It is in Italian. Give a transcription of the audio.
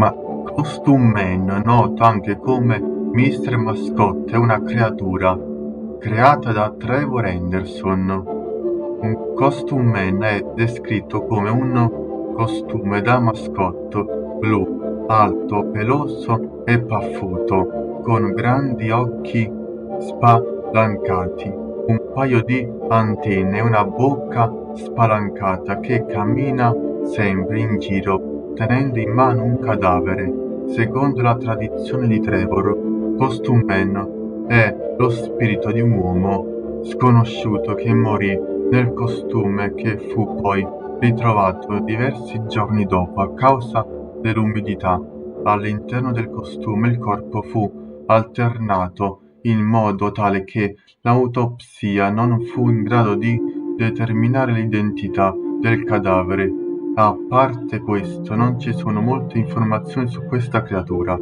Ma Costume Man, noto anche come Mr. Mascotte, è una creatura creata da Trevor Henderson. Un Costume Man è descritto come un costume da mascotto blu, alto, peloso e paffuto, con grandi occhi spalancati, un paio di antenne e una bocca spalancata che cammina sempre in giro tenendo in mano un cadavere. Secondo la tradizione di Trevor, Costume Man è lo spirito di un uomo sconosciuto che morì nel costume che fu poi ritrovato diversi giorni dopo a causa dell'umidità. All'interno del costume il corpo fu alternato in modo tale che l'autopsia non fu in grado di determinare l'identità del cadavere. A parte questo, non ci sono molte informazioni su questa creatura.